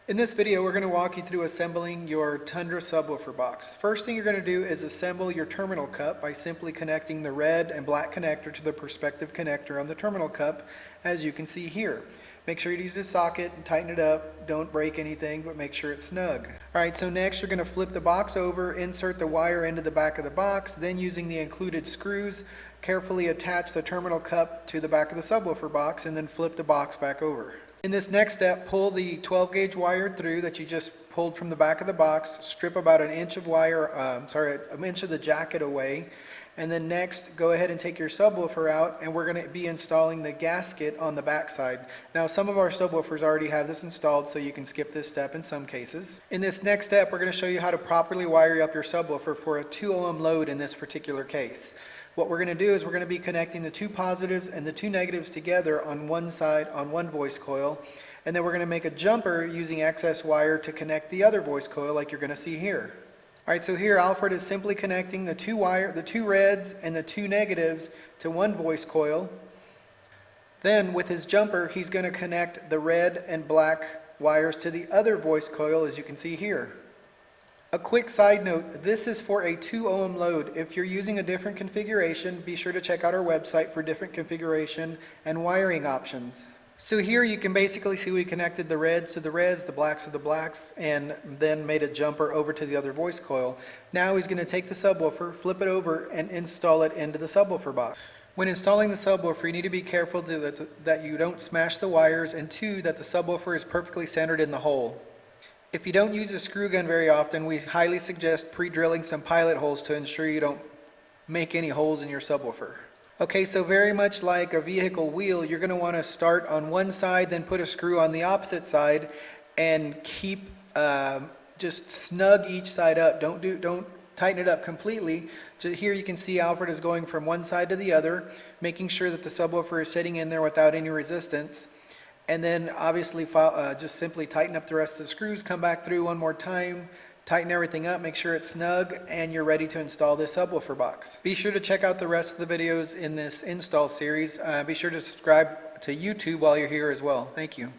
In this video, we're going to walk you through assembling your Tundra subwoofer box. First thing you're going to do is assemble your terminal cup by simply connecting the red and black connector to the perspective connector on the terminal cup, as you can see here. Make sure you use a socket and tighten it up. Don't break anything, but make sure it's snug. Alright, so next you're going to flip the box over, insert the wire into the back of the box, then using the included screws, carefully attach the terminal cup to the back of the subwoofer box, and then flip the box back over. In this next step, pull the 12 gauge wire through that you just pulled from the back of the box, strip about an inch of wire, an inch of the jacket away, and then next go ahead and take your subwoofer out, and we're going to be installing the gasket on the back side. Now some of our subwoofers already have this installed, so you can skip this step in some cases. In this next step, we're going to show you how to properly wire up your subwoofer for a 2 ohm load in this particular case. What we're going to do is we're going to be connecting the two positives and the two negatives together on one side on one voice coil, and then we're going to make a jumper using excess wire to connect the other voice coil like you're going to see here. Alright, so here Alfred is simply connecting the two reds and the two negatives to one voice coil. Then with his jumper he's going to connect the red and black wires to the other voice coil, as you can see here. A quick side note, this is for a 2 ohm load. If you're using a different configuration, be sure to check out our website for different configuration and wiring options. So here you can basically see we connected the reds to the reds, the blacks to the blacks, and then made a jumper over to the other voice coil. Now he's going to take the subwoofer, flip it over, and install it into the subwoofer box. When installing the subwoofer, you need to be careful that you don't smash the wires, and two, that the subwoofer is perfectly centered in the hole. If you don't use a screw gun very often, we highly suggest pre-drilling some pilot holes to ensure you don't make any holes in your subwoofer. Okay, so very much like a vehicle wheel, you're going to want to start on one side, then put a screw on the opposite side, and keep just snug each side up. Don't tighten it up completely. Here you can see Alfred is going from one side to the other, making sure that the subwoofer is sitting in there without any resistance. And then obviously just simply tighten up the rest of the screws, come back through one more time, tighten everything up, make sure it's snug, and you're ready to install this subwoofer box. Be sure to check out the rest of the videos in this install series. Be sure to subscribe to YouTube while you're here as well. Thank you.